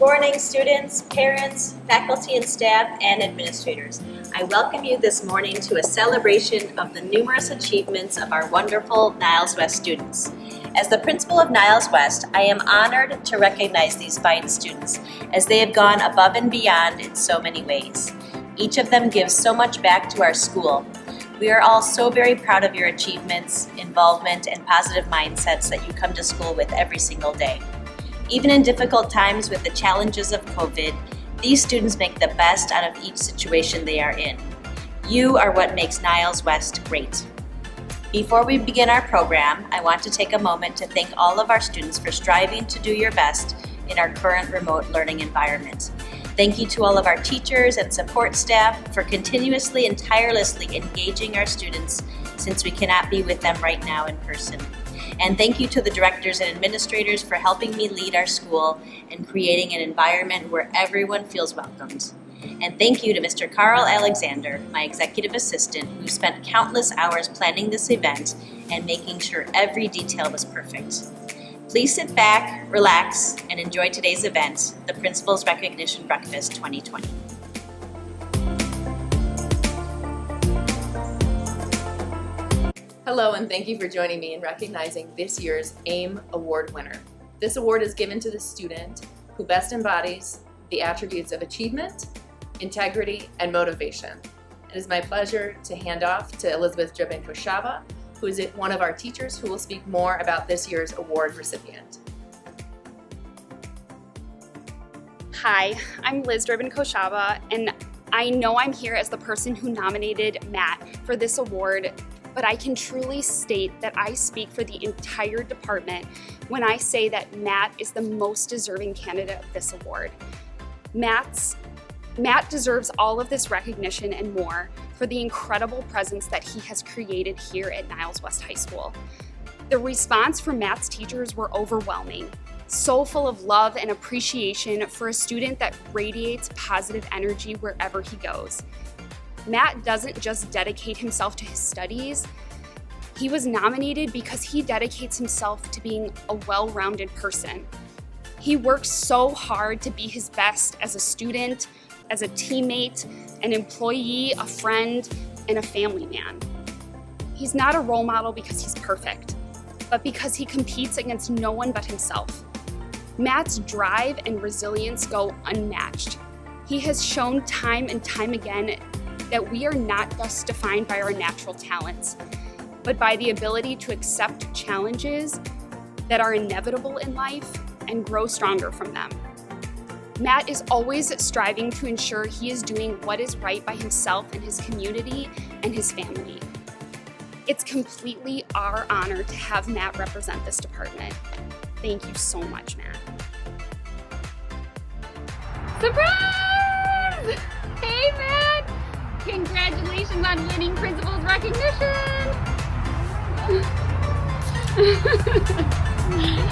morning, students, parents, faculty and staff, and administrators. I welcome you this morning to a celebration of the numerous achievements of our wonderful Niles West students. As the principal of Niles West, I am honored to recognize these fine students as they have gone above and beyond in so many ways. Each of them gives so much back to our school. We are all so very proud of your achievements, involvement, and positive mindsets that you come to school with every single day. Even in difficult times with the challenges of COVID, these students make the best out of each situation they are in. You are what makes Niles West great. Before we begin our program, I want to take a moment to thank all of our students for striving to do your best in our current remote learning environment. Thank you to all of our teachers and support staff for continuously and tirelessly engaging our students since we cannot be with them right now in person. And thank you to the directors and administrators for helping me lead our school and creating an environment where everyone feels welcomed. And thank you to Mr. Carl Alexander, my executive assistant, who spent countless hours planning this event and making sure every detail was perfect. Please sit back, relax, and enjoy today's event, the Principal's Recognition Breakfast 2020. Hello, and thank you for joining me in recognizing this year's AIM Award winner. This award is given to the student who best embodies the attributes of achievement, integrity, and motivation. It is my pleasure to hand off to Elizabeth Dribin-Koshava, who is one of our teachers who will speak more about this year's award recipient. Hi, I'm Liz Dribin-Koshava, and I know I'm here as the person who nominated Matt for this award, but I can truly state that I speak for the entire department when I say that Matt is the most deserving candidate of this award. Matt deserves all of this recognition and more for the incredible presence that he has created here at Niles West High School. The response from Matt's teachers were overwhelming, so full of love and appreciation for a student that radiates positive energy wherever he goes. Matt doesn't just dedicate himself to his studies. He was nominated because he dedicates himself to being a well-rounded person. He works so hard to be his best as a student, as a teammate, an employee, a friend, and a family man. He's not a role model because he's perfect, but because he competes against no one but himself. Matt's drive and resilience go unmatched. He has shown time and time again that we are not just defined by our natural talents, but by the ability to accept challenges that are inevitable in life and grow stronger from them. Matt is always striving to ensure he is doing what is right by himself and his community and his family. It's completely our honor to have Matt represent this department. Thank you so much, Matt. Surprise! Hey, Matt! Congratulations on winning Principal's Recognition!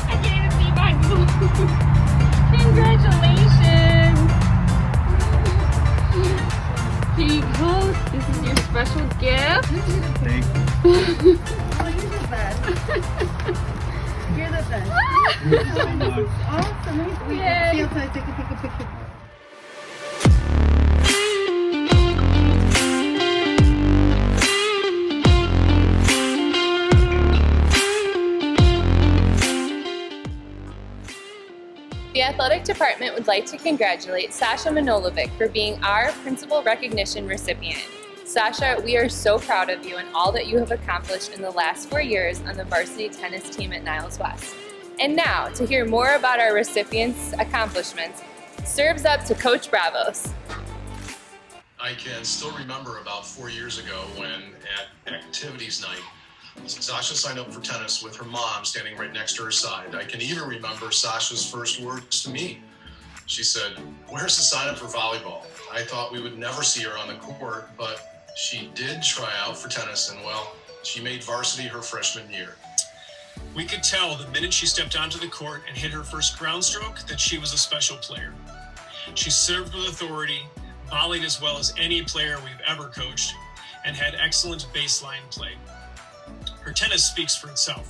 I can't even see my boo. Congratulations! Here you go. This is your special gift. Thank you. Oh, you're the best. You're the best. Awesome. We can see outside, take a picture. The athletic department would like to congratulate Sasha Manolovic for being our Principal Recognition recipient. Sasha, we are so proud of you and all that you have accomplished in the last 4 years on the varsity tennis team at Niles West. And now, to hear more about our recipients' accomplishments, serves up to Coach Bravos. I can still remember about 4 years ago when at activities night, Sasha signed up for tennis with her mom standing right next to her side. I can even remember Sasha's first words to me. She said, "Where's the sign up for volleyball?" I thought we would never see her on the court, but she did try out for tennis, and well, she made varsity her freshman year. We could tell the minute she stepped onto the court and hit her first ground stroke that she was a special player. She served with authority, volleyed as well as any player we've ever coached, and had excellent baseline play. Her tennis speaks for itself.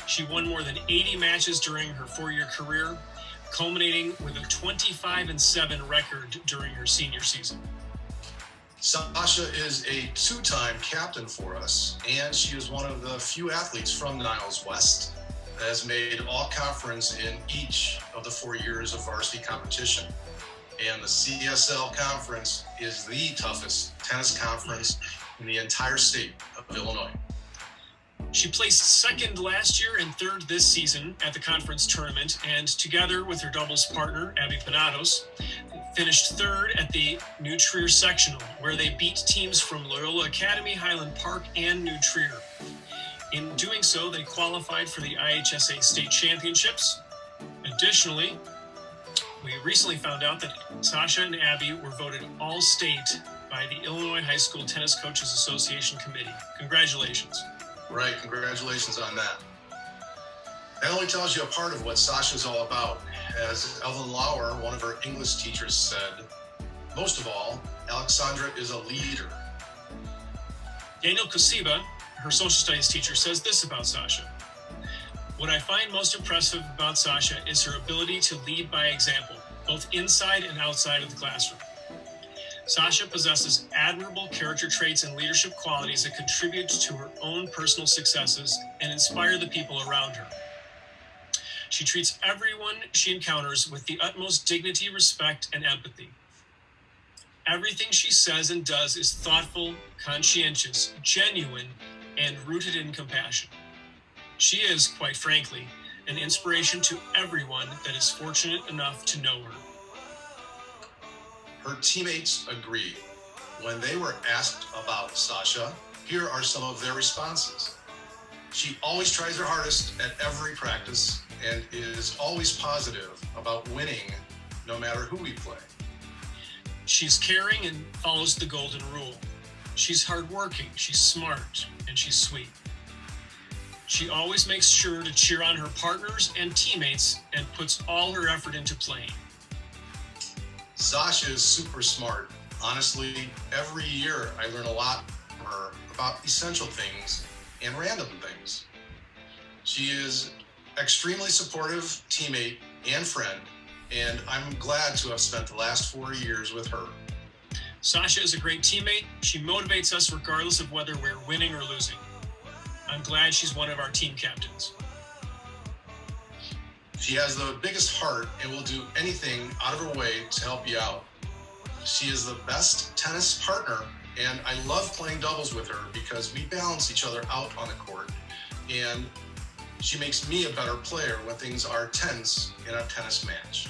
She won more than 80 matches during her 4-year career, culminating with a 25-7 record during her senior season. Sasha is a two-time captain for us, and she is one of the few athletes from Niles West that has made all conference in each of the 4 years of varsity competition. And the CSL conference is the toughest tennis conference in the entire state of Illinois. She placed second last year and third this season at the conference tournament, and together with her doubles partner, Abby Panados, finished third at the New Trier sectional, where they beat teams from Loyola Academy, Highland Park, and New Trier. In doing so, they qualified for the IHSA state championships. Additionally, we recently found out that Sasha and Abby were voted All-State by the Illinois High School Tennis Coaches Association Committee. Congratulations. Right, congratulations on that. That only tells you a part of what Sasha's all about. As Evelyn Lauer, one of her English teachers, said, most of all, Alexandra is a leader. Daniel Kosiba, her social studies teacher, says this about Sasha. What I find most impressive about Sasha is her ability to lead by example, both inside and outside of the classroom. Sasha possesses admirable character traits and leadership qualities that contribute to her own personal successes and inspire the people around her. She treats everyone she encounters with the utmost dignity, respect, and empathy. Everything she says and does is thoughtful, conscientious, genuine, and rooted in compassion. She is, quite frankly, an inspiration to everyone that is fortunate enough to know her. Her teammates agree. When they were asked about Sasha, here are some of their responses. She always tries her hardest at every practice and is always positive about winning no matter who we play. She's caring and follows the golden rule. She's hardworking, she's smart, and she's sweet. She always makes sure to cheer on her partners and teammates and puts all her effort into playing. Sasha is super smart. Honestly, every year I learn a lot from her about essential things and random things. She is extremely supportive teammate and friend, and I'm glad to have spent the last 4 years with her. Sasha is a great teammate. She motivates us regardless of whether we're winning or losing. I'm glad she's one of our team captains. She has the biggest heart and will do anything out of her way to help you out. She is the best tennis partner, and I love playing doubles with her because we balance each other out on the court, and she makes me a better player when things are tense in a tennis match.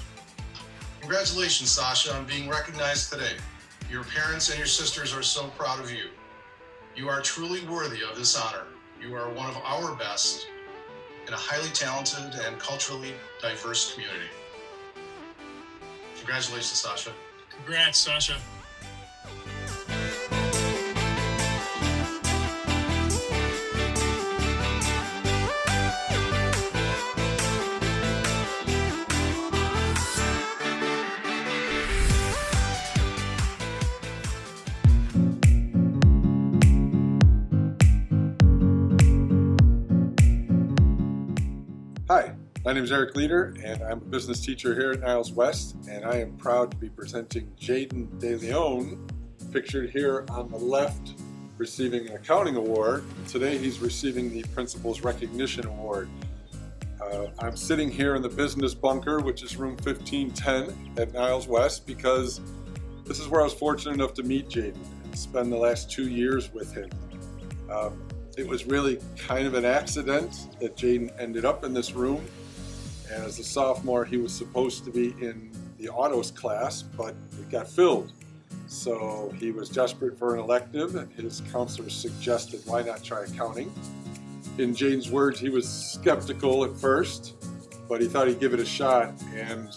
Congratulations, Sasha, on being recognized today. Your parents and your sisters are so proud of you. You are truly worthy of this honor. You are one of our best in a highly talented and culturally diverse community. Congratulations, Sasha. Congrats, Sasha. Hi, my name is Eric Leader, and I'm a business teacher here at Niles West, and I am proud to be presenting Jaden De Leon, pictured here on the left, receiving an accounting award. Today he's receiving the Principal's Recognition Award. I'm sitting here in the business bunker, which is room 1510 at Niles West, because this is where I was fortunate enough to meet Jaden and spend the last 2 years with him. It was really kind of an accident that Jaden ended up in this room. And as a sophomore, he was supposed to be in the autos class, but it got filled. So he was desperate for an elective, and his counselor suggested, why not try accounting? In Jaden's words, he was skeptical at first, but he thought he'd give it a shot. And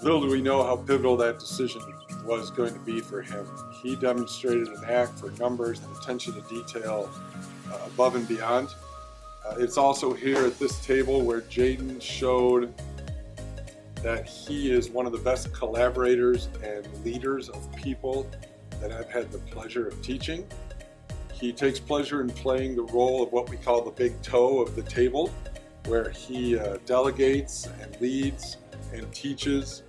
little do we know how pivotal that decision was going to be for him. He demonstrated an knack for numbers and attention to detail above and beyond. It's also here at this table where Jaden showed that he is one of the best collaborators and leaders of people that I've had the pleasure of teaching. He takes pleasure in playing the role of what we call the big toe of the table, where he delegates and leads and teaches.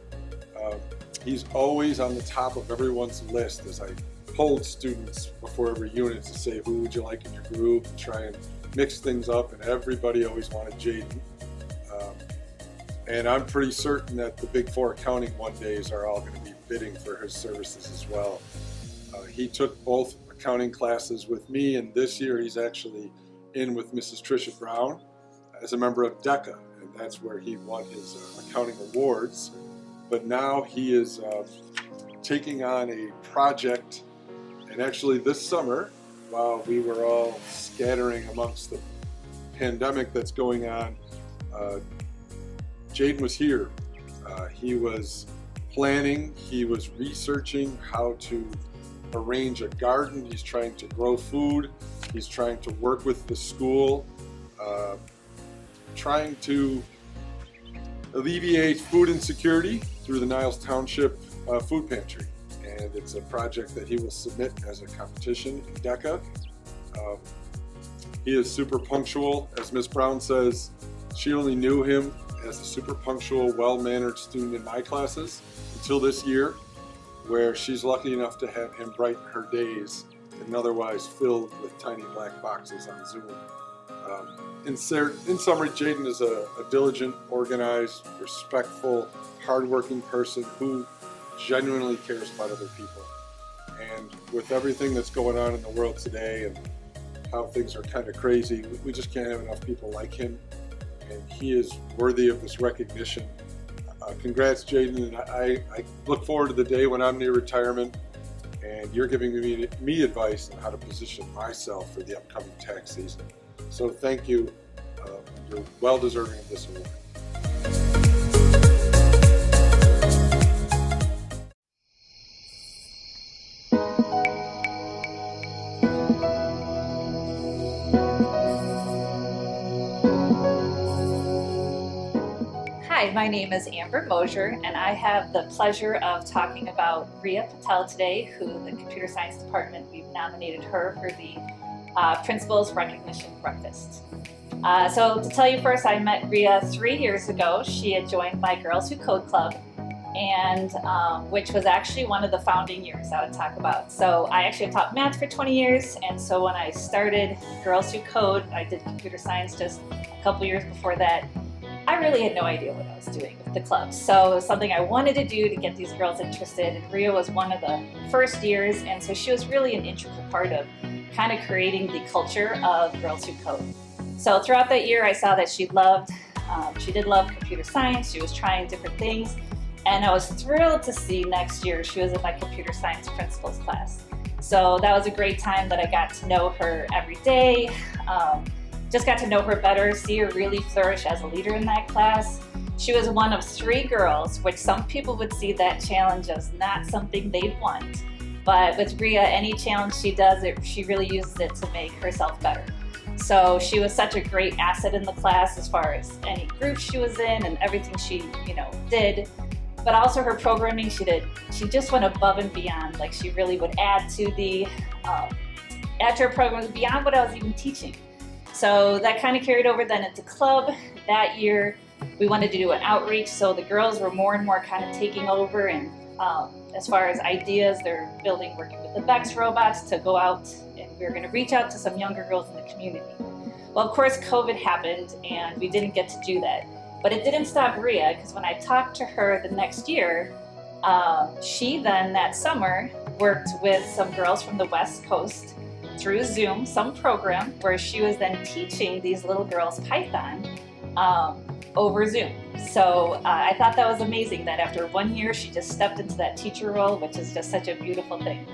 He's always on the top of everyone's list as I polled students before every unit to say who would you like in your group and try and mix things up, and everybody always wanted Jaden. And I'm pretty certain that the Big Four accounting one days are all going to be bidding for his services as well. He took both accounting classes with me, and this year he's actually in with Mrs. Tricia Brown as a member of DECA, and that's where he won his accounting awards. But now he is taking on a project, and actually this summer, while we were all scattering amongst the pandemic that's going on, Jaden was here. He was planning, he was researching how to arrange a garden, he's trying to grow food, he's trying to work with the school, trying to alleviate food insecurity through the Niles Township Food Pantry. And it's a project that he will submit as a competition in DECA. He is super punctual. As Ms. Brown says, she only knew him as a super punctual, well-mannered student in my classes until this year, where she's lucky enough to have him brighten her days and otherwise filled with tiny black boxes on Zoom. In summary, Jaden is a diligent, organized, respectful, hardworking person who genuinely cares about other people. And with everything that's going on in the world today and how things are kind of crazy, we just can't have enough people like him. And he is worthy of this recognition. Congrats, Jaden, and I look forward to the day when I'm near retirement and you're giving me advice on how to position myself for the upcoming tax season. So thank you. You're well deserving of this award. Hi, my name is Amber Mosier, and I have the pleasure of talking about Rhea Patel today, who the Computer Science Department, we've nominated her for the Principal's Recognition Breakfast. So to tell you first, I met Rhea 3 years ago. She had joined my Girls Who Code Club, and which was actually one of the founding years I would talk about. So I actually taught math for 20 years, and so when I started Girls Who Code, I did computer science just a couple years before that. I really had no idea what I was doing with the club. So it was something I wanted to do to get these girls interested, and Rhea was one of the first years, and so she was really an integral part of kind of creating the culture of Girls Who Code. So throughout that year, I saw that she did love computer science, she was trying different things, and I was thrilled to see next year she was in my computer science principles class. So that was a great time that I got to know her every day, just got to know her better, see her really flourish as a leader in that class. She was one of 3 girls, which some people would see that challenge as not something they'd want. But with Rhea, any challenge she does, she really uses it to make herself better. So she was such a great asset in the class as far as any group she was in and everything she, did. But also her programming, she just went above and beyond. Like, she really would add to her program beyond what I was even teaching. So that kind of carried over then into club. That year, we wanted to do an outreach, so the girls were more and more kind of taking over, and as far as ideas, they're working with the Bex robots to go out, and we were going to reach out to some younger girls in the community. Well, of course, COVID happened, and we didn't get to do that. But it didn't stop Rhea, because when I talked to her the next year, she then, that summer, worked with some girls from the West Coast through Zoom, some program where she was then teaching these little girls Python over Zoom. So I thought that was amazing that after 1 year, she just stepped into that teacher role, which is just such a beautiful thing,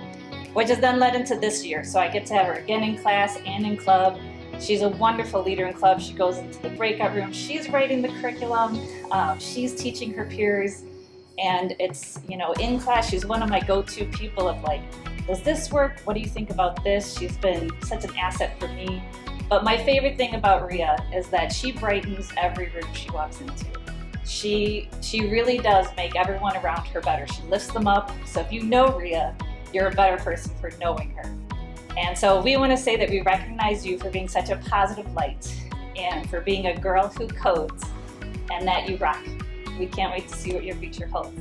which has then led into this year. So I get to have her again in class and in club. She's a wonderful leader in club. She goes into the breakout room. She's writing the curriculum. She's teaching her peers. And it's, in class, she's one of my go-to people of like, does this work? What do you think about this? She's been such an asset for me. But my favorite thing about Rhea is that she brightens every room she walks into. She really does make everyone around her better. She lifts them up. So if you know Rhea, you're a better person for knowing her. And so we want to say that we recognize you for being such a positive light and for being a girl who codes, and that you rock. We can't wait to see what your future holds.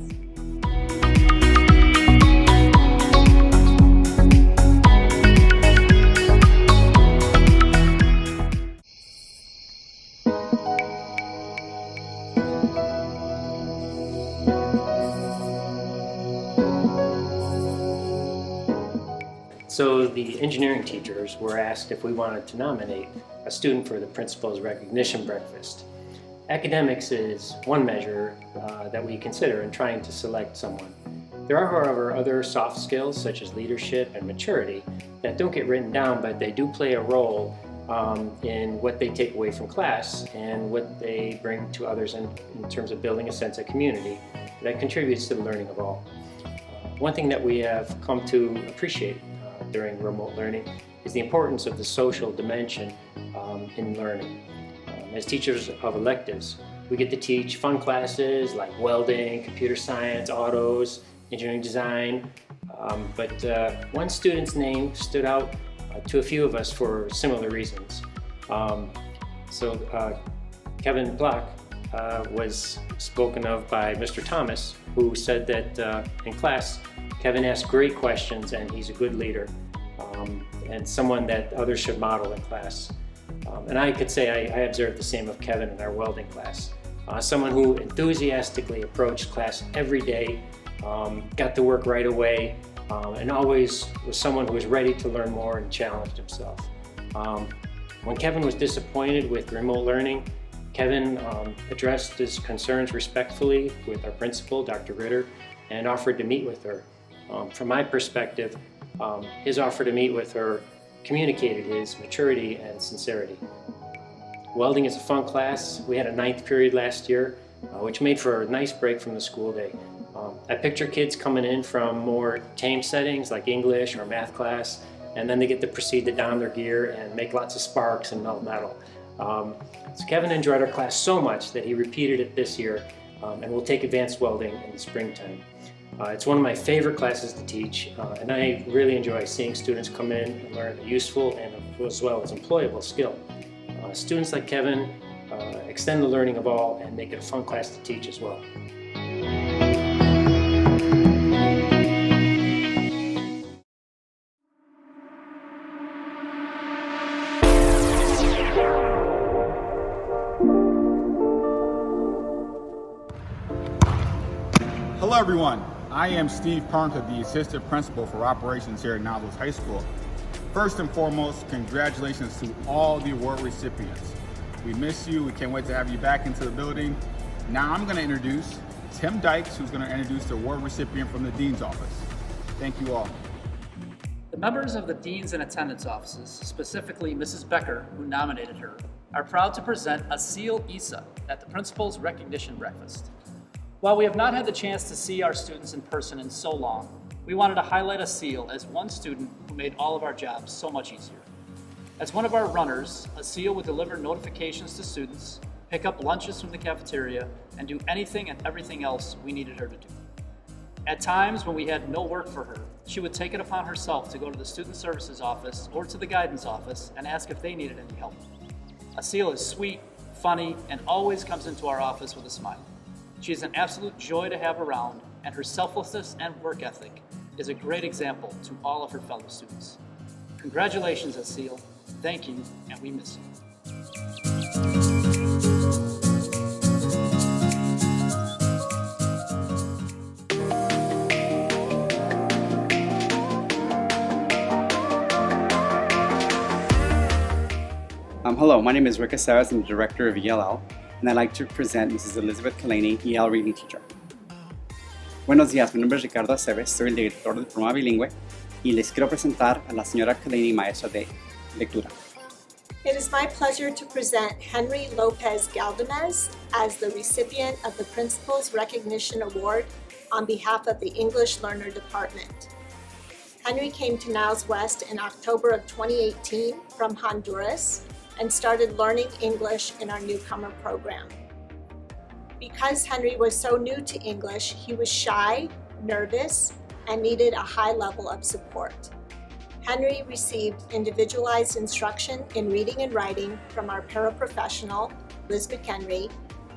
So the engineering teachers were asked if we wanted to nominate a student for the Principal's Recognition Breakfast. Academics is one measure that we consider in trying to select someone. There are, however, other soft skills such as leadership and maturity that don't get written down, but they do play a role in what they take away from class and what they bring to others in terms of building a sense of community that contributes to the learning of all. One thing that we have come to appreciate during remote learning is the importance of the social dimension in learning. As teachers of electives, we get to teach fun classes like welding, computer science, autos, engineering design, but one student's name stood out to a few of us for similar reasons. Kevin Block was spoken of by Mr. Thomas, who said that in class, Kevin asks great questions and he's a good leader and someone that others should model in class. And I could say I observed the same of Kevin in our welding class. Someone who enthusiastically approached class every day, got to work right away, and always was someone who was ready to learn more and challenged himself. When Kevin was disappointed with remote learning, Kevin addressed his concerns respectfully with our principal, Dr. Ritter, and offered to meet with her. From my perspective, his offer to meet with her communicated his maturity and sincerity. Welding is a fun class. We had a 9th period last year, which made for a nice break from the school day. I picture kids coming in from more tame settings like English or math class, and then they get to proceed to don their gear and make lots of sparks and melt metal. So Kevin enjoyed our class so much that he repeated it this year and will take advanced welding in the springtime. It's one of my favorite classes to teach, and I really enjoy seeing students come in and learn a useful and as well as employable skill. Students like Kevin extend the learning of all and make it a fun class to teach as well. Hello everyone, I am Steve Parnka, the Assistant Principal for Operations here at Niles West High School. First and foremost, congratulations to all the award recipients. We miss you, we can't wait to have you back into the building. Now I'm going to introduce Tim Dykes, who's going to introduce the award recipient from the Dean's Office. Thank you all. The members of the Dean's and Attendance Offices, specifically Mrs. Becker, who nominated her, are proud to present Asil Isa at the Principal's Recognition Breakfast. While we have not had the chance to see our students in person in so long, we wanted to highlight Asil as one student who made all of our jobs so much easier. As one of our runners, Asil would deliver notifications to students, pick up lunches from the cafeteria, and do anything and everything else we needed her to do. At times when we had no work for her, she would take it upon herself to go to the Student Services office or to the Guidance office and ask if they needed any help. Asil is sweet, funny, and always comes into our office with a smile. She is an absolute joy to have around, and her selflessness and work ethic is a great example to all of her fellow students. Congratulations, Asil. Thank you, and we miss you. Hello, my name is Rick Aceras. I'm the Director of ELL, and I'd like to present Mrs. Elizabeth Kalani, EL Reading Teacher. Buenos días, mi nombre es Ricardo Aceves, soy el director del programa bilingüe y les quiero presentar a la señora Kalani, maestra de lectura. It is my pleasure to present Henry Lopez Galdamez as the recipient of the Principal's Recognition Award on behalf of the English Learner Department. Henry came to Niles West in October of 2018 from Honduras and started learning English in our newcomer program. Because Henry was so new to English, he was shy, nervous, and needed a high level of support. Henry received individualized instruction in reading and writing from our paraprofessional, Liz McHenry,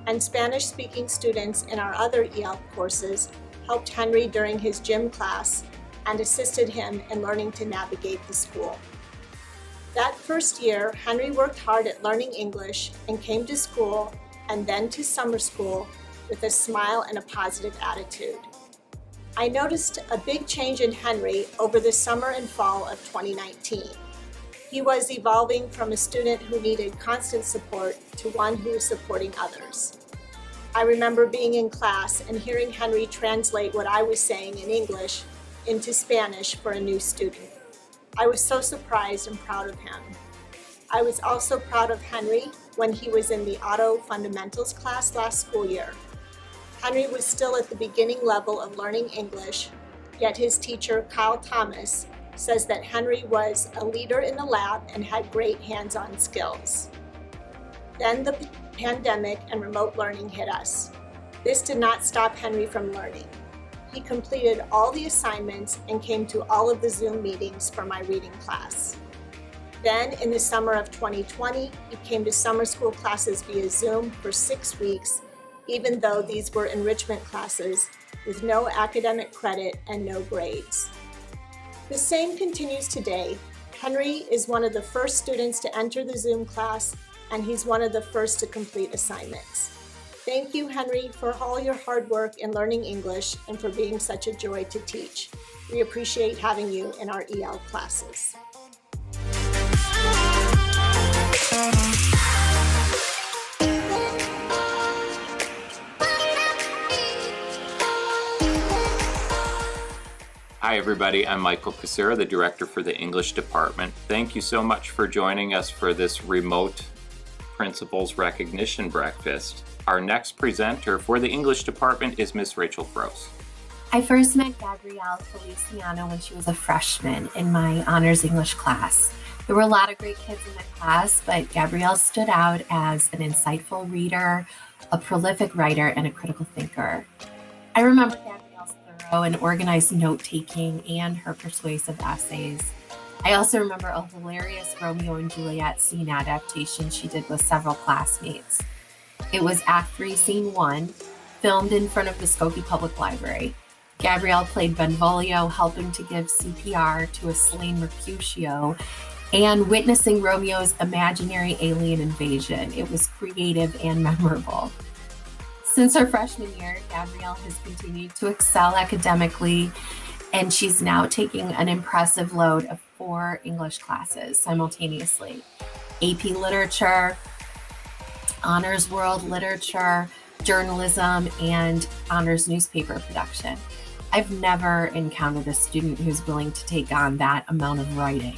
and Spanish-speaking students in our other EL courses helped Henry during his gym class and assisted him in learning to navigate the school. That first year, Henry worked hard at learning English and came to school and then to summer school with a smile and a positive attitude. I noticed a big change in Henry over the summer and fall of 2019. He was evolving from a student who needed constant support to one who was supporting others. I remember being in class and hearing Henry translate what I was saying in English into Spanish for a new student. I was so surprised and proud of him. I was also proud of Henry when he was in the Auto Fundamentals class last school year. Henry was still at the beginning level of learning English, yet his teacher, Kyle Thomas, says that Henry was a leader in the lab and had great hands-on skills. Then the pandemic and remote learning hit us. This did not stop Henry from learning. He completed all the assignments and came to all of the Zoom meetings for my reading class. Then, in the summer of 2020, he came to summer school classes via Zoom for 6 weeks, even though these were enrichment classes with no academic credit and no grades. The same continues today. Henry is one of the first students to enter the Zoom class, and he's one of the first to complete assignments. Thank you, Henry, for all your hard work in learning English and for being such a joy to teach. We appreciate having you in our EL classes. Hi everybody, I'm Michael Casera, the Director for the English Department. Thank you so much for joining us for this remote Principals Recognition Breakfast. Our next presenter for the English Department is Miss Rachel Gross. I first met Gabrielle Feliciano when she was a freshman in my honors English class. There were a lot of great kids in the class, but Gabrielle stood out as an insightful reader, a prolific writer, and a critical thinker. I remember Gabrielle's thorough and organized note-taking and her persuasive essays. I also remember a hilarious Romeo and Juliet scene adaptation she did with several classmates. It was Act 3, Scene 1, filmed in front of the Skokie Public Library. Gabrielle played Benvolio, helping to give CPR to a slain Mercutio, and witnessing Romeo's imaginary alien invasion. It was creative and memorable. Since her freshman year, Gabrielle has continued to excel academically, and she's now taking an impressive load of 4 English classes simultaneously: AP Literature, Honors World Literature, Journalism, and Honors Newspaper Production. I've never encountered a student who's willing to take on that amount of writing,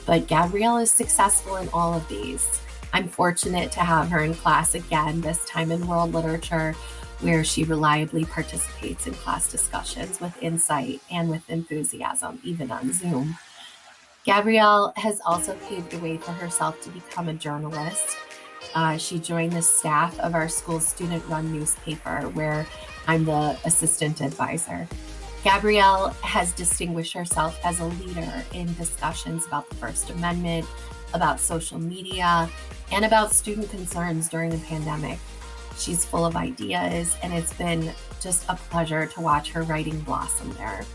but Gabrielle is successful in all of these. I'm fortunate to have her in class again, this time in World Literature, where she reliably participates in class discussions with insight and with enthusiasm, even on Zoom. Gabrielle has also paved the way for herself to become a journalist. She joined the staff of our school's student-run newspaper, where I'm the assistant advisor. Gabrielle has distinguished herself as a leader in discussions about the First Amendment, about social media, and about student concerns during the pandemic. She's full of ideas, and it's been just a pleasure to watch her writing blossom there.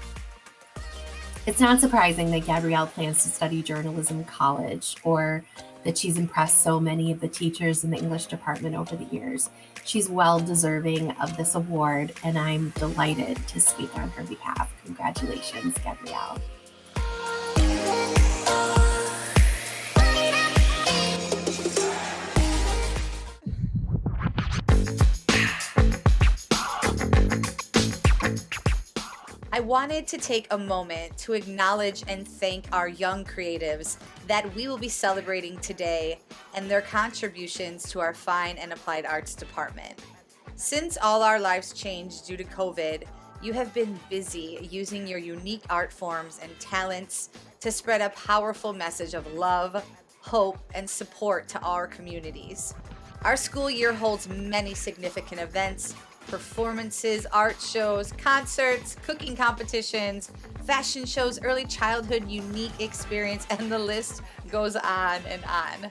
It's not surprising that Gabrielle plans to study journalism in college, or that she's impressed so many of the teachers in the English department over the years. She's well deserving of this award, and I'm delighted to speak on her behalf. Congratulations, Gabrielle. I wanted to take a moment to acknowledge and thank our young creatives that we will be celebrating today and their contributions to our fine and applied arts department. Since all our lives changed due to COVID, you have been busy using your unique art forms and talents to spread a powerful message of love, hope, and support to our communities. Our school year holds many significant events, performances, art shows, concerts, cooking competitions, fashion shows, early childhood unique experience, and the list goes on and on.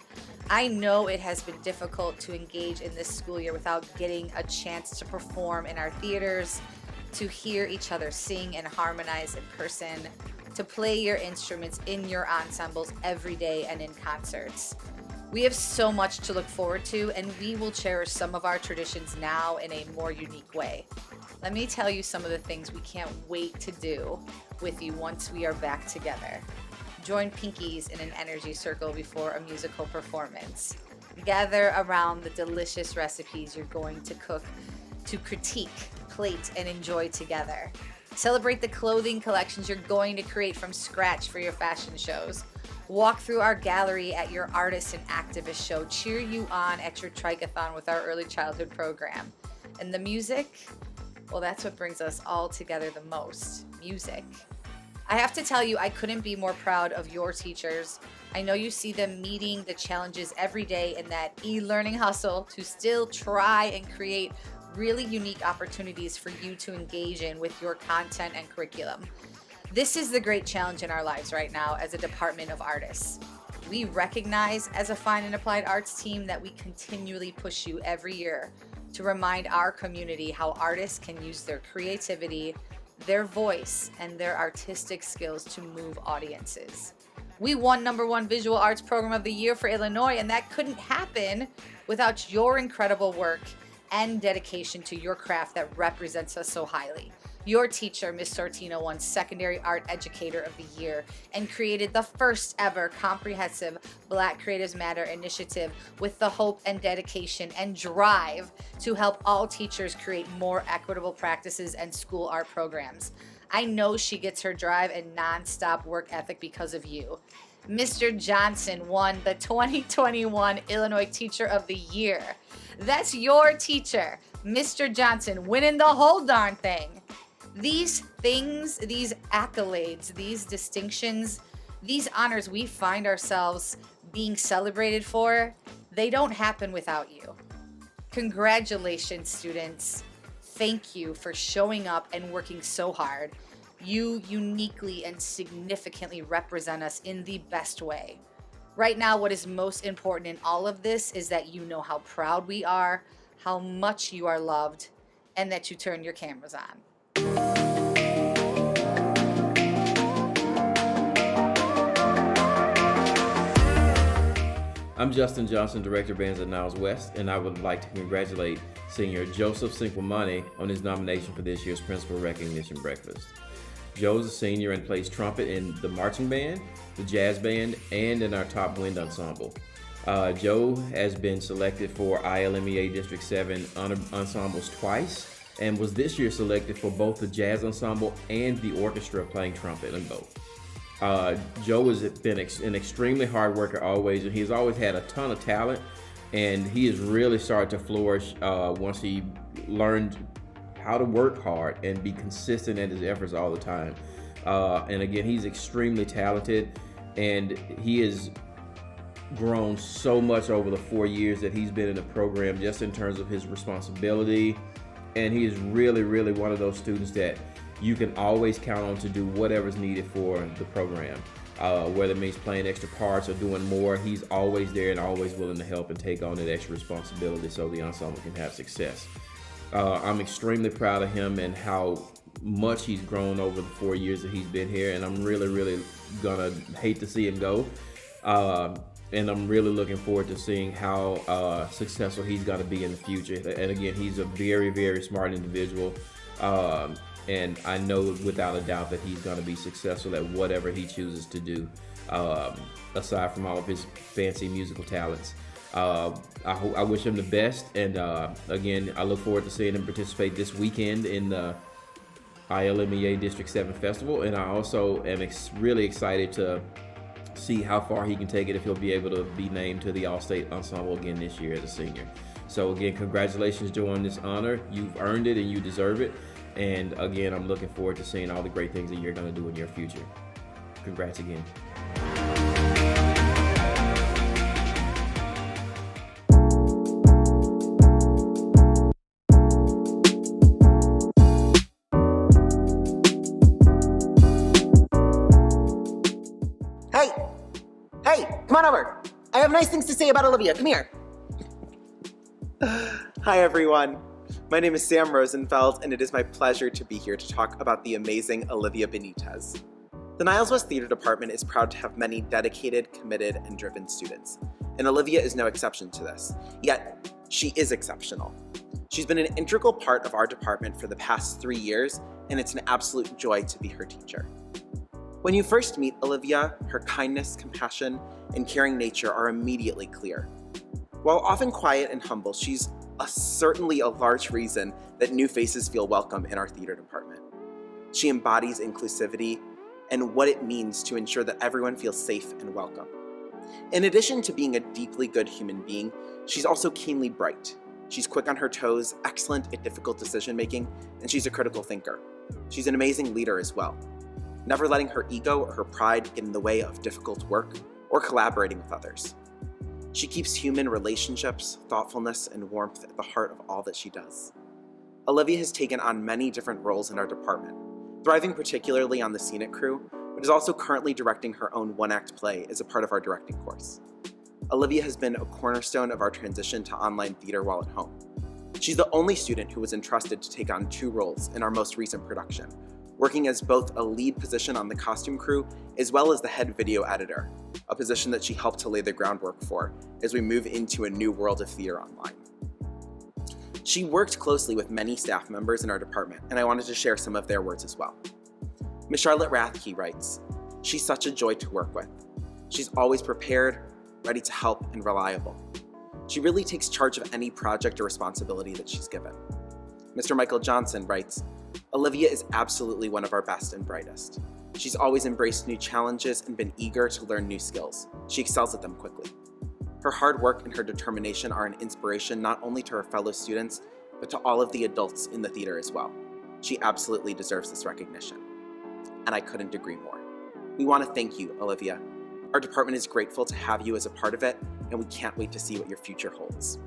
I know it has been difficult to engage in this school year without getting a chance to perform in our theaters, to hear each other sing and harmonize in person, to play your instruments in your ensembles every day and in concerts. We have so much to look forward to, and we will cherish some of our traditions now in a more unique way. Let me tell you some of the things we can't wait to do with you once we are back together. Join Pinkies in an energy circle before a musical performance. Gather around the delicious recipes you're going to cook to critique, plate, and enjoy together. Celebrate the clothing collections you're going to create from scratch for your fashion shows. Walk through our gallery at your artist and activist show. Cheer you on at your triathlon with our early childhood program. And the music, well, that's what brings us all together the most, music. I have to tell you, I couldn't be more proud of your teachers. I know you see them meeting the challenges every day in that e-learning hustle to still try and create really unique opportunities for you to engage in with your content and curriculum. This is the great challenge in our lives right now as a Department of Artists. We recognize as a Fine and Applied Arts team that we continually push you every year to remind our community how artists can use their creativity, their voice, and their artistic skills to move audiences. We won #1 Visual Arts Program of the Year for Illinois, and that couldn't happen without your incredible work and dedication to your craft that represents us so highly. Your teacher, Ms. Sortino, won Secondary Art Educator of the Year and created the first ever comprehensive Black Creatives Matter initiative with the hope and dedication and drive to help all teachers create more equitable practices and school art programs. I know she gets her drive and nonstop work ethic because of you. Mr. Johnson won the 2021 Illinois Teacher of the Year. That's your teacher, Mr. Johnson, winning the whole darn thing. These things, these accolades, these distinctions, these honors we find ourselves being celebrated for, they don't happen without you. Congratulations, students. Thank you for showing up and working so hard. You uniquely and significantly represent us in the best way. Right now, what is most important in all of this is that you know how proud we are, how much you are loved, and that you turn your cameras on. I'm Justin Johnson, Director of Bands at Niles West, and I would like to congratulate Senior Joseph Sinkwamani on his nomination for this year's Principal Recognition Breakfast. Joe is a senior and plays trumpet in the marching band, the jazz band, and in our top wind ensemble. Joe has been selected for ILMEA District 7 ensembles twice, and was this year selected for both the jazz ensemble and the orchestra playing trumpet in both. Joe has been an extremely hard worker always, and he's always had a ton of talent, and he has really started to flourish once he learned how to work hard and be consistent in his efforts all the time. And again, he's extremely talented, and he has grown so much over the 4 years that he's been in the program, just in terms of his responsibility. And he is really, really one of those students that you can always count on to do whatever's needed for the program. Whether it means playing extra parts or doing more, he's always there and always willing to help and take on that extra responsibility so the ensemble can have success. I'm extremely proud of him and how much he's grown over the 4 years that he's been here, and I'm really, really gonna hate to see him go. And I'm really looking forward to seeing how successful he's gonna be in the future. And again, he's a very, very smart individual. And I know without a doubt that he's gonna be successful at whatever he chooses to do, aside from all of his fancy musical talents. I wish him the best, and again, I look forward to seeing him participate this weekend in the ILMEA District 7 Festival, and I also am really excited to see how far he can take it if he'll be able to be named to the All-State Ensemble again this year as a senior. So again, congratulations, Joe, on this honor. You've earned it and you deserve it, and again, I'm looking forward to seeing all the great things that you're going to do in your future. Congrats again. Hey, come on over. I have nice things to say about Olivia. Come here. Hi everyone, my name is Sam Rosenfeld and it is my pleasure to be here to talk about the amazing Olivia Benitez. The Niles West Theater Department is proud to have many dedicated, committed, and driven students, and Olivia is no exception to this, yet she is exceptional. She's been an integral part of our department for the past 3 years, and it's an absolute joy to be her teacher. When you first meet Olivia, her kindness, compassion, and caring nature are immediately clear. While often quiet and humble, she's certainly a large reason that new faces feel welcome in our theater department. She embodies inclusivity and what it means to ensure that everyone feels safe and welcome. In addition to being a deeply good human being, she's also keenly bright. She's quick on her toes, excellent at difficult decision making, and she's a critical thinker. She's an amazing leader as well, never letting her ego or her pride get in the way of difficult work or collaborating with others. She keeps human relationships, thoughtfulness, and warmth at the heart of all that she does. Olivia has taken on many different roles in our department, thriving particularly on the scenic crew, but is also currently directing her own one-act play as a part of our directing course. Olivia has been a cornerstone of our transition to online theater while at home. She's the only student who was entrusted to take on 2 roles in our most recent production, working as both a lead position on the costume crew as well as the head video editor, a position that she helped to lay the groundwork for as we move into a new world of theater online. She worked closely with many staff members in our department, and I wanted to share some of their words as well. Ms. Charlotte Rathke writes, "She's such a joy to work with. She's always prepared, ready to help, and reliable. She really takes charge of any project or responsibility that she's given." Mr. Michael Johnson writes, "Olivia is absolutely one of our best and brightest. She's always embraced new challenges and been eager to learn new skills. She excels at them quickly. Her hard work and her determination are an inspiration not only to her fellow students, but to all of the adults in the theater as well. She absolutely deserves this recognition." And I couldn't agree more. We want to thank you, Olivia. Our department is grateful to have you as a part of it, and we can't wait to see what your future holds.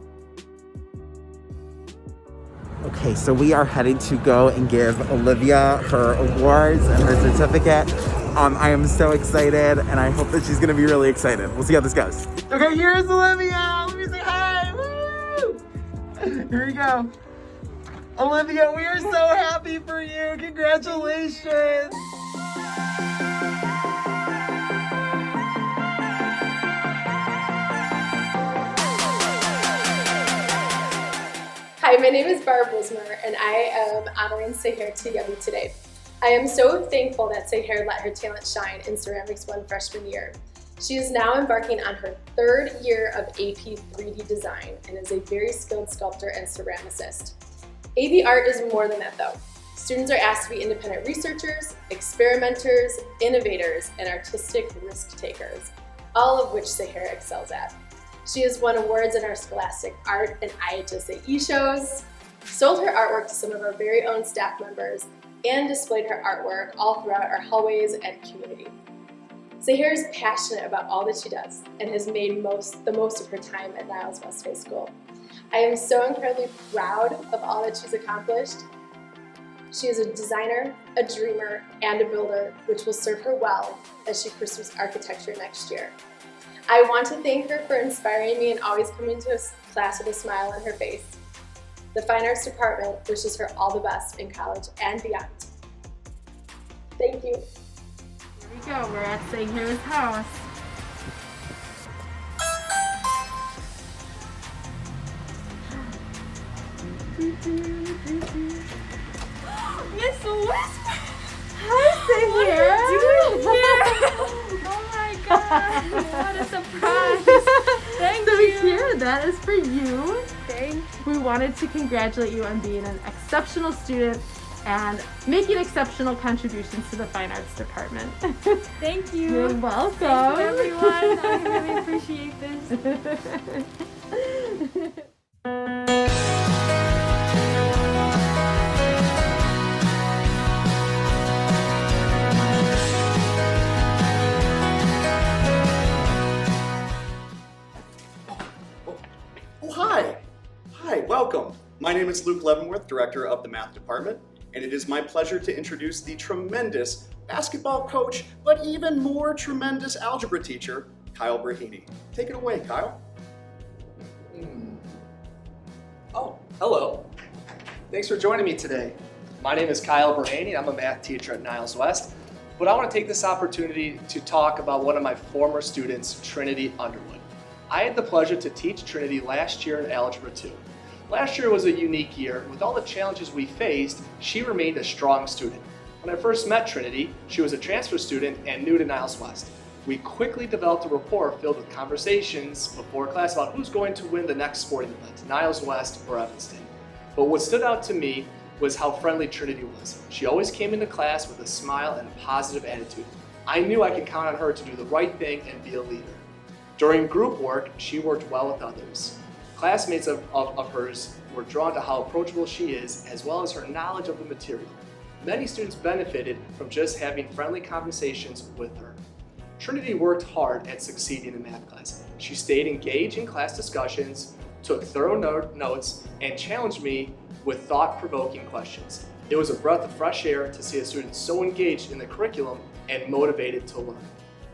Okay, so we are headed to go and give Olivia her awards and her certificate. I am so excited, and I hope that she's gonna be really excited. We'll see how this goes. Okay, here's Olivia. Let me say hi. Woo! Here we go. Olivia, we are so happy for you. Congratulations. Hi, my name is Barb Wismer, and I am honoring Seher Tiyemi today. I am so thankful that Seher let her talent shine in ceramics one freshman year. She is now embarking on her 3rd year of AP 3D design and is a very skilled sculptor and ceramicist. AP art is more than that though. Students are asked to be independent researchers, experimenters, innovators, and artistic risk takers, all of which Seher excels at. She has won awards in our Scholastic Art and IHSAE shows, sold her artwork to some of our very own staff members, and displayed her artwork all throughout our hallways and community. Seher is passionate about all that she does and has made the most of her time at Niles West High School. I am so incredibly proud of all that she's accomplished. She is a designer, a dreamer, and a builder, which will serve her well as she pursues architecture next year. I want to thank her for inspiring me and always coming to class with a smile on her face. The Fine Arts Department wishes her all the best in college and beyond. Thank you. Here we go, we're at Seher's house. Miss Whisper! Hi, Seher! Oh my God, what a surprise! Thank you. So here, that is for you. Thank you. We wanted to congratulate you on being an exceptional student and making exceptional contributions to the Fine Arts Department. Thank you. You're welcome. Thank you, everyone. I really appreciate this. Hi, welcome. My name is Luke Leavenworth, Director of the Math Department, and it is my pleasure to introduce the tremendous basketball coach, but even more tremendous algebra teacher, Kyle Brahini. Take it away, Kyle. Oh, hello. Thanks for joining me today. My name is Kyle Brahini. I'm a math teacher at Niles West, but I want to take this opportunity to talk about one of my former students, Trinity Underwood. I had the pleasure to teach Trinity last year in Algebra 2. Last year was a unique year. With all the challenges we faced, she remained a strong student. When I first met Trinity, she was a transfer student and new to Niles West. We quickly developed a rapport filled with conversations before class about who's going to win the next sporting event, Niles West or Evanston. But what stood out to me was how friendly Trinity was. She always came into class with a smile and a positive attitude. I knew I could count on her to do the right thing and be a leader. During group work, she worked well with others. Classmates of hers were drawn to how approachable she is, as well as her knowledge of the material. Many students benefited from just having friendly conversations with her. Trinity worked hard at succeeding in math class. She stayed engaged in class discussions, took thorough notes, and challenged me with thought-provoking questions. It was a breath of fresh air to see a student so engaged in the curriculum and motivated to learn.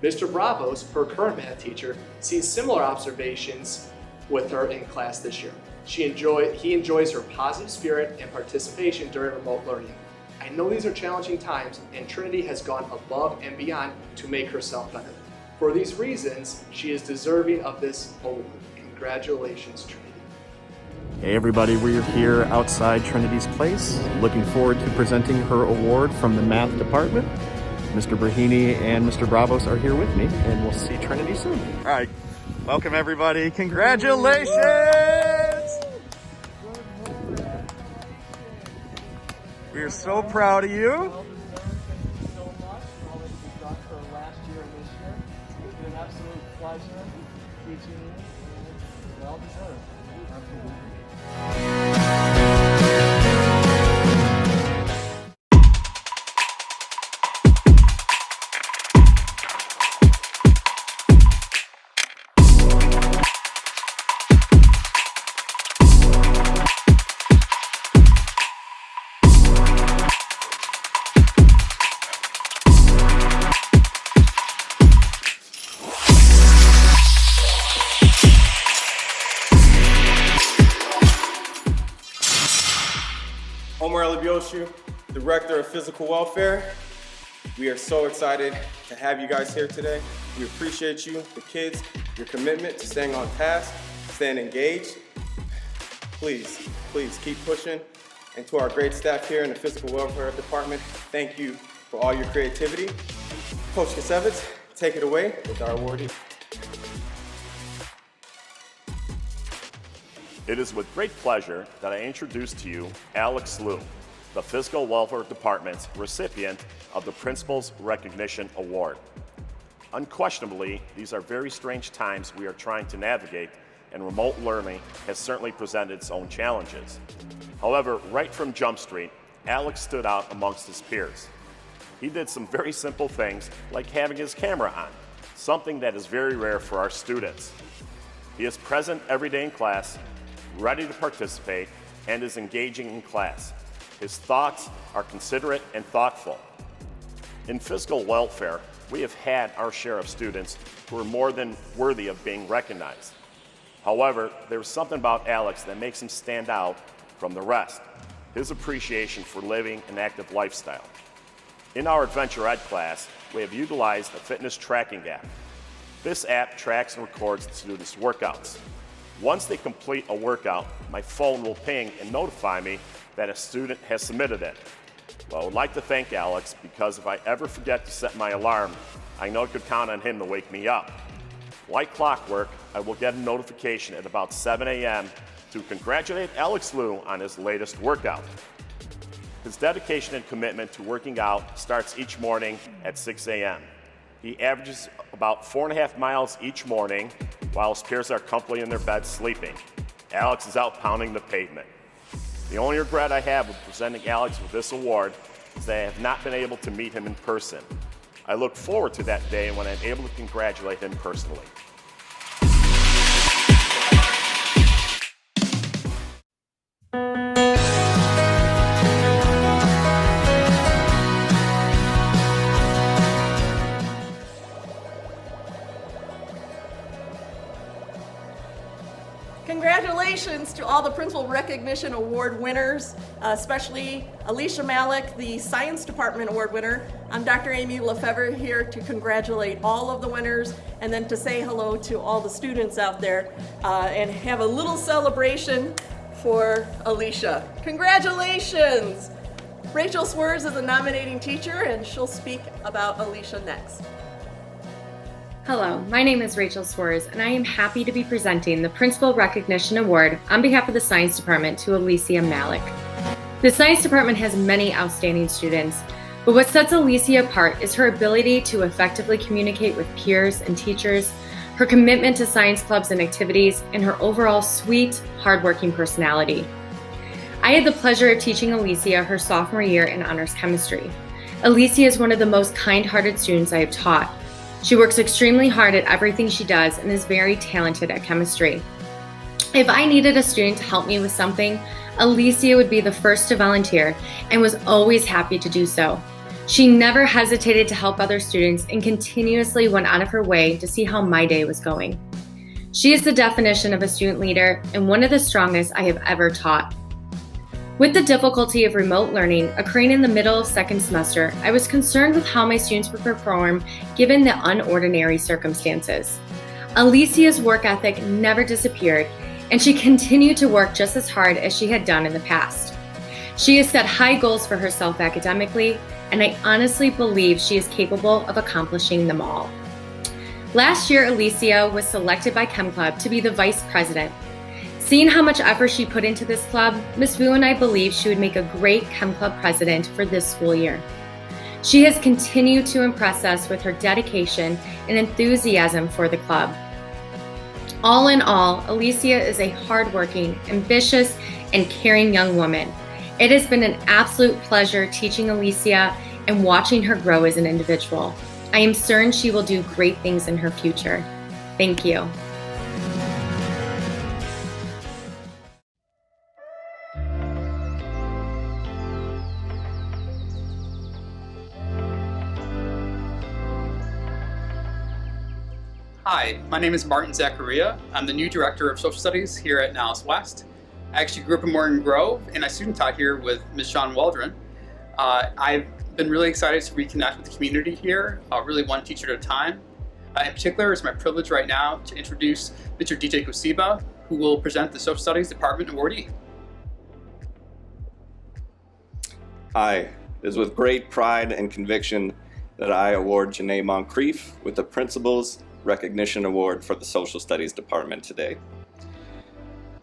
Mr. Bravos, her current math teacher, sees similar observations with her in class this year. He enjoys her positive spirit and participation during remote learning. I know these are challenging times, and Trinity has gone above and beyond to make herself better. For these reasons, she is deserving of this award. Congratulations, Trinity. Hey everybody, we're here outside Trinity's place, looking forward to presenting her award from the math department. Mr. Brahini and Mr. Bravos are here with me, and we'll see Trinity soon. All right, welcome everybody. Congratulations! We are so proud of you. Director of Physical Welfare. We are so excited to have you guys here today. We appreciate you, the kids, your commitment to staying on task, staying engaged. Please keep pushing. And to our great staff here in the Physical Welfare Department, thank you for all your creativity. Coach Kasevitz, take it away with our awardee. It is with great pleasure that I introduce to you Alex Liu, the Physical Welfare Department's recipient of the Principal's Recognition Award. Unquestionably, these are very strange times we are trying to navigate, and remote learning has certainly presented its own challenges. However, right from Jump Street, Alex stood out amongst his peers. He did some very simple things like having his camera on, something that is very rare for our students. He is present every day in class, ready to participate, and is engaging in class. His thoughts are considerate and thoughtful. In physical welfare, we have had our share of students who are more than worthy of being recognized. However, there's something about Alex that makes him stand out from the rest, his appreciation for living an active lifestyle. In our Adventure Ed class, we have utilized a fitness tracking app. This app tracks and records the students' workouts. Once they complete a workout, my phone will ping and notify me that a student has submitted it. Well, I would like to thank Alex because if I ever forget to set my alarm, I know I could count on him to wake me up. Like clockwork, I will get a notification at about 7 a.m. to congratulate Alex Liu on his latest workout. His dedication and commitment to working out starts each morning at 6 a.m. He averages about 4.5 miles each morning while his peers are comfortably in their beds sleeping. Alex is out pounding the pavement. The only regret I have with presenting Alex with this award is that I have not been able to meet him in person. I look forward to that day when I'm able to congratulate him personally. Congratulations to all the Principal Recognition Award winners, especially Alicia Malik, the Science Department Award winner. I'm Dr. Amy Lefevre here to congratulate all of the winners and then to say hello to all the students out there and have a little celebration for Alicia. Congratulations! Rachel Swerves is a nominating teacher and she'll speak about Alicia next. Hello, my name is Rachel Swerves, and I am happy to be presenting the Principal Recognition Award on behalf of the Science Department to Alicia Malik. The Science Department has many outstanding students, but what sets Alicia apart is her ability to effectively communicate with peers and teachers, her commitment to science clubs and activities, and her overall sweet, hardworking personality. I had the pleasure of teaching Alicia her sophomore year in honors chemistry. Alicia is one of the most kind-hearted students I have taught. She works extremely hard at everything she does and is very talented at chemistry. If I needed a student to help me with something, Alicia would be the first to volunteer and was always happy to do so. She never hesitated to help other students and continuously went out of her way to see how my day was going. She is the definition of a student leader and one of the strongest I have ever taught. With the difficulty of remote learning occurring in the middle of second semester, I was concerned with how my students would perform given the unordinary circumstances. Alicia's work ethic never disappeared, and she continued to work just as hard as she had done in the past. She has set high goals for herself academically, and I honestly believe she is capable of accomplishing them all. Last year, Alicia was selected by Chem Club to be the vice president. Seeing how much effort she put into this club, Ms. Wu and I believe she would make a great Chem Club president for this school year. She has continued to impress us with her dedication and enthusiasm for the club. All in all, Alicia is a hardworking, ambitious, and caring young woman. It has been an absolute pleasure teaching Alicia and watching her grow as an individual. I am certain she will do great things in her future. Thank you. Hi, my name is Martin Zachariah. I'm the new Director of Social Studies here at Niles West. I actually grew up in Morgan Grove and I student taught here with Ms. Sean Waldron. I've been really excited to reconnect with the community here, really one teacher at a time. In particular, it's my privilege right now to introduce Mr. DJ Kosiba, who will present the Social Studies Department awardee. Hi, it is with great pride and conviction that I award Janae Moncrief with the Principal's Recognition Award for the Social Studies Department today.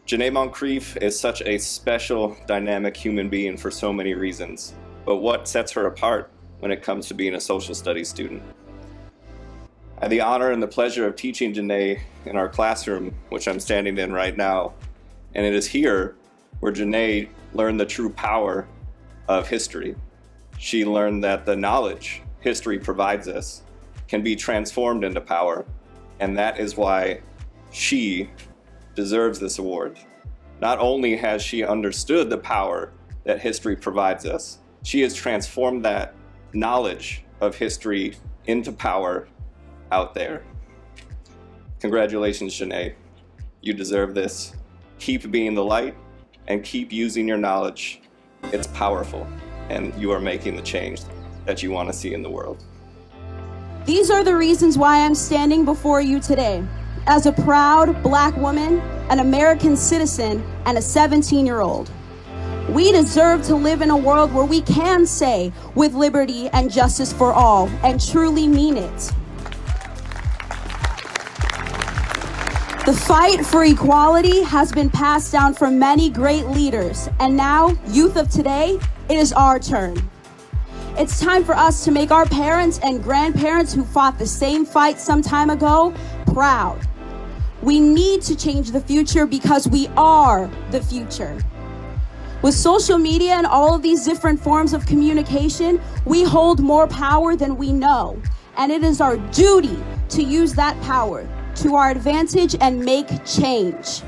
Janae Moncrief is such a special, dynamic human being for so many reasons, but what sets her apart when it comes to being a social studies student? I had the honor and the pleasure of teaching Janae in our classroom, which I'm standing in right now, and it is here where Janae learned the true power of history. She learned that the knowledge history provides us can be transformed into power, and that is why she deserves this award. Not only has she understood the power that history provides us, she has transformed that knowledge of history into power out there. Congratulations, Janae. You deserve this. Keep being the light and keep using your knowledge. It's powerful, and you are making the change that you want to see in the world. These are the reasons why I'm standing before you today. As a proud Black woman, an American citizen, and a 17-year-old. We deserve to live in a world where we can say, with liberty and justice for all, and truly mean it. The fight for equality has been passed down from many great leaders, and now, youth of today, it is our turn. It's time for us to make our parents and grandparents who fought the same fight some time ago proud. We need to change the future because we are the future. With social media and all of these different forms of communication, we hold more power than we know, and it is our duty to use that power to our advantage and make change.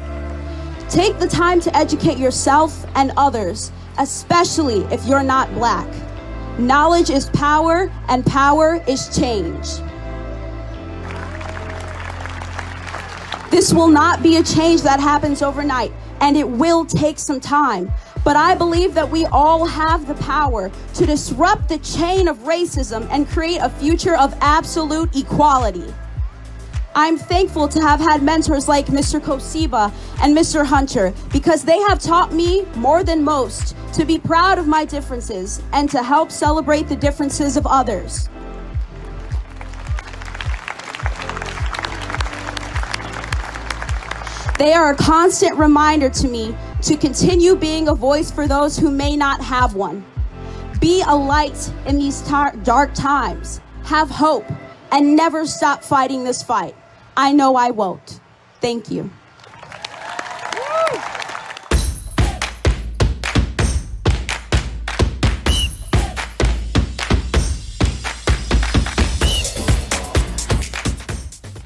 Take the time to educate yourself and others, especially if you're not Black. Knowledge is power, and power is change. This will not be a change that happens overnight, and it will take some time. But I believe that we all have the power to disrupt the chain of racism and create a future of absolute equality. I'm thankful to have had mentors like Mr. Kosiba and Mr. Hunter because they have taught me more than most to be proud of my differences and to help celebrate the differences of others. They are a constant reminder to me to continue being a voice for those who may not have one. Be a light in these dark times. Have hope and never stop fighting this fight. I know I won't. Thank you.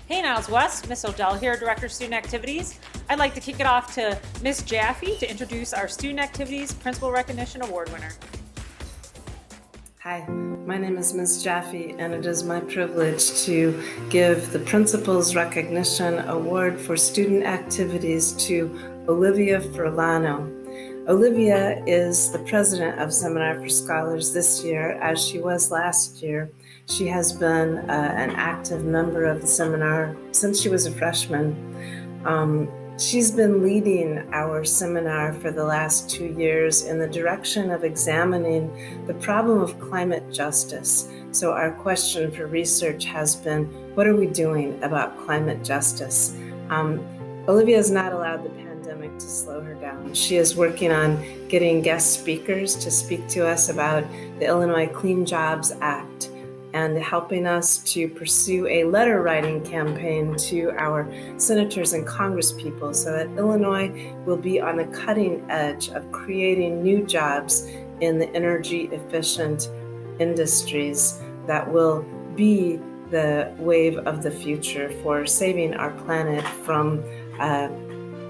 Hey Niles West, Miss Odell here, Director of Student Activities. I'd like to kick it off to Miss Jaffe to introduce our Student Activities Principal Recognition Award winner. Hi, my name is Ms. Jaffe, and it is my privilege to give the Principal's Recognition Award for Student Activities to Olivia Furlano. Olivia is the president of Seminar for Scholars this year, as she was last year. She has been an active member of the seminar since she was a freshman. She's been leading our seminar for the last 2 years in the direction of examining the problem of climate justice. So our question for research has been, what are we doing about climate justice? Olivia has not allowed the pandemic to slow her down. She is working on getting guest speakers to speak to us about the Illinois Clean Jobs Act, and helping us to pursue a letter writing campaign to our senators and congresspeople so that Illinois will be on the cutting edge of creating new jobs in the energy efficient industries that will be the wave of the future for saving our planet from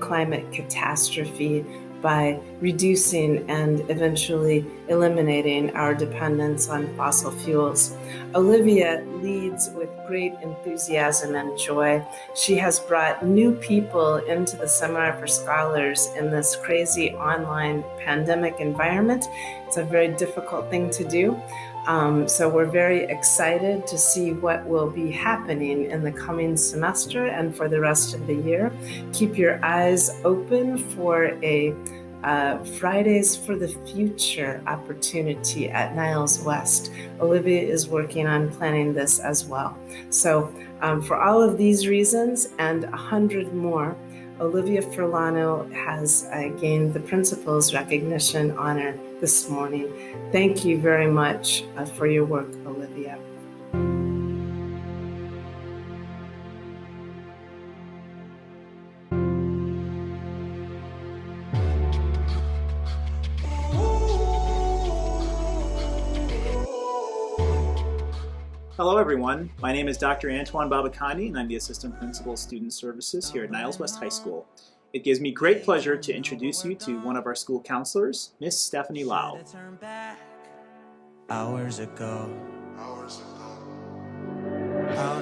climate catastrophe by reducing and eventually eliminating our dependence on fossil fuels. Olivia leads with great enthusiasm and joy. She has brought new people into the Seminar for Scholars in this crazy online pandemic environment. It's a very difficult thing to do. So we're very excited to see what will be happening in the coming semester and for the rest of the year. Keep your eyes open for a Fridays for the Future opportunity at Niles West. Olivia is working on planning this as well. So for all of these reasons and 100 more, Olivia Furlano has gained the Principal's Recognition honor this morning. Thank you very much for your work, Olivia. Hello everyone, my name is Dr. Antoine Babakandi and I'm the Assistant Principal of Student Services here at Niles West High School. It gives me great pleasure to introduce you to one of our school counselors, Miss Stephanie Lau. Hours ago, out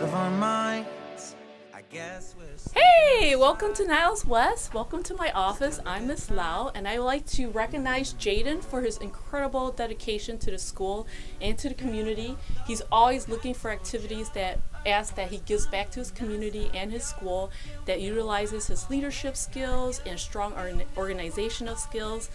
of our minds, I guess we're... Hey, welcome to Niles West. Welcome to my office. I'm Miss Lau, and I would like to recognize Jaden for his incredible dedication to the school and to the community. He's always looking for activities that he gives back to his community and his school, that utilizes his leadership skills and strong organizational skills.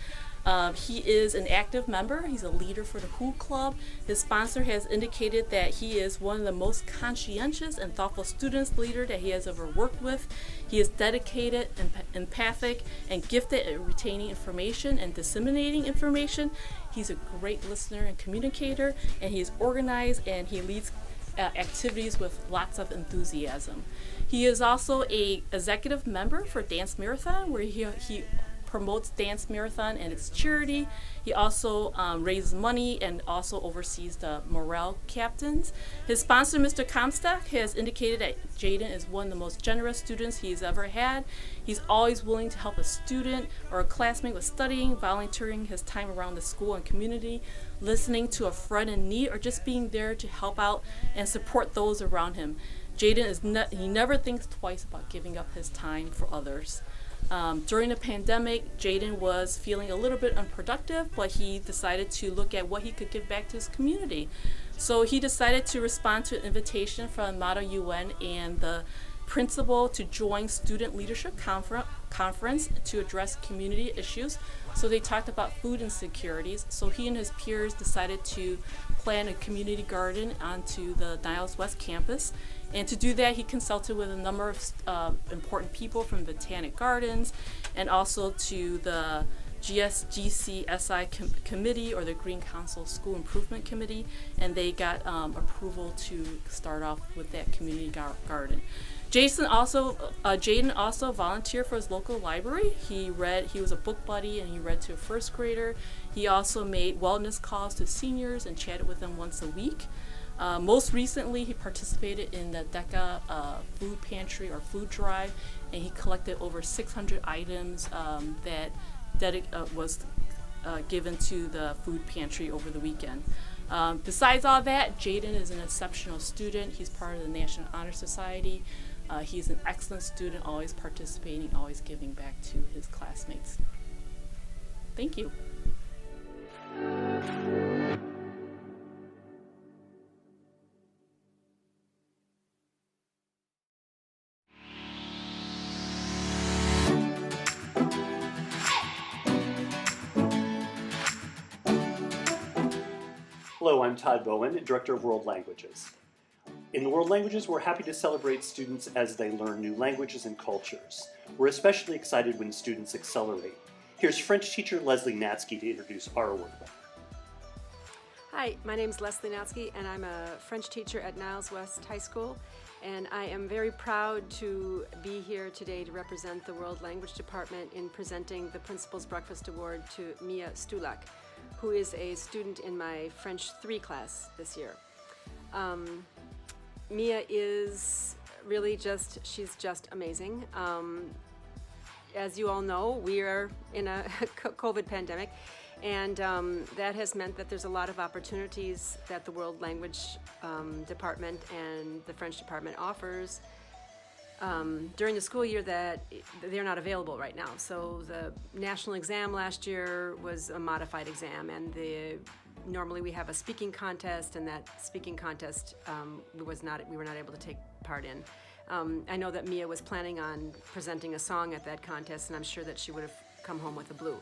He is an active member. He's a leader for the WHO Club. His sponsor has indicated that he is one of the most conscientious and thoughtful students leader that he has ever worked with. He is dedicated, empathic, and gifted at retaining information and disseminating information. He's a great listener and communicator, and he is organized, and he leads activities with lots of enthusiasm. He is also an executive member for Dance Marathon, where he promotes Dance Marathon and its charity. He also raises money and also oversees the morale captains. His sponsor, Mr. Comstock, has indicated that Jaden is one of the most generous students he's ever had. He's always willing to help a student or a classmate with studying, volunteering his time around the school and community, listening to a friend in need, or just being there to help out and support those around him. Jaden he never thinks twice about giving up his time for others. During the pandemic, Jaden was feeling a little bit unproductive, but he decided to look at what he could give back to his community. So he decided to respond to an invitation from Model UN and the principal to join Student Leadership Conference to address community issues. So they talked about food insecurities. So he and his peers decided to plant a community garden onto the Niles West campus. And to do that, he consulted with a number of important people from Botanic Gardens and also to the GCSI committee, or the Green Council School Improvement Committee, and they got approval to start off with that community garden. Jaden also volunteered for his local library. He was a book buddy, and he read to a first grader. He also made wellness calls to seniors and chatted with them once a week. Most recently, he participated in the DECA food pantry or food drive, and he collected over 600 items that was given to the food pantry over the weekend. Besides all that, Jaden is an exceptional student. He's part of the National Honor Society. He's an excellent student, always participating, always giving back to his classmates. Thank you. Hello, I'm Todd Bowen, Director of World Languages. In the World Languages, we're happy to celebrate students as they learn new languages and cultures. We're especially excited when students accelerate. Here's French teacher Leslie Natsky to introduce our award. Hi, my name is Leslie Natsky, and I'm a French teacher at Niles West High School, and I am very proud to be here today to represent the World Language Department in presenting the Principal's Breakfast Award to Mia Stulak, who is a student in my French 3 class this year. Mia is really she's just amazing. As you all know, we are in a COVID pandemic, and that has meant that there's a lot of opportunities that the World Language Department and the French Department offers during the school year that they're not available right now. So the national exam last year was a modified exam, and normally we have a speaking contest, and that speaking contest we were not able to take part in. I know that Mia was planning on presenting a song at that contest, and I'm sure that she would have come home with a blue.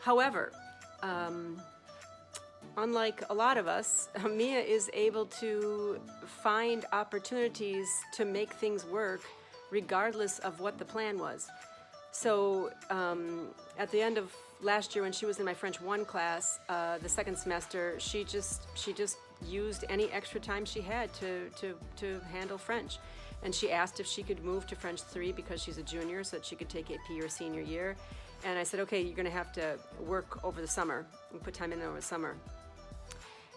However, unlike a lot of us, Mia is able to find opportunities to make things work regardless of what the plan was. So at the end of last year, when she was in my French 1 class, the second semester, she just used any extra time she had to handle French. And she asked if she could move to French 3 because she's a junior, so that she could take AP her senior year. And I said, okay, you're gonna have to work over the summer and put time in over the summer.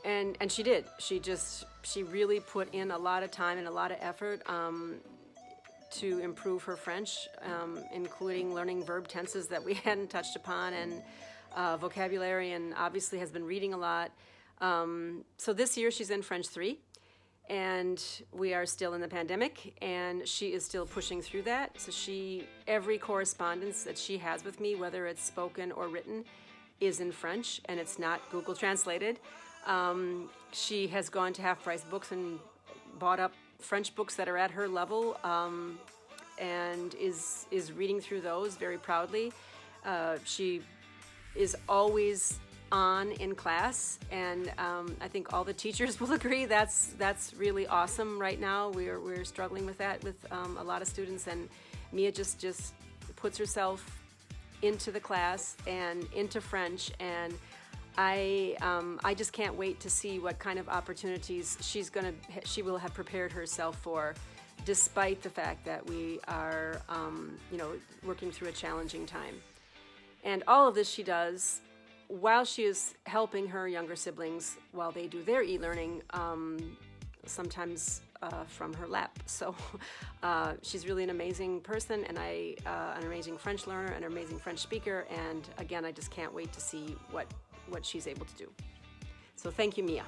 And she did. She really put in a lot of time and a lot of effort to improve her French, including learning verb tenses that we hadn't touched upon, and vocabulary, and obviously has been reading a lot. So this year she's in French 3, and we are still in the pandemic, and she is still pushing through that. So every correspondence that she has with me, whether it's spoken or written, is in French, and it's not Google translated. She has gone to Half Price Books and bought up French books that are at her level, and is reading through those very proudly. She is always on in class, and I think all the teachers will agree that's really awesome right now. We're struggling with that with a lot of students, and Mia just puts herself into the class and into French, and I just can't wait to see what kind of opportunities she will have prepared herself for, despite the fact that we are working through a challenging time. And all of this she does while she is helping her younger siblings while they do their e-learning, sometimes from her lap. So she's really an amazing person, and an amazing French learner, and an amazing French speaker, and again, I just can't wait to see what she's able to do. So thank you, Mia.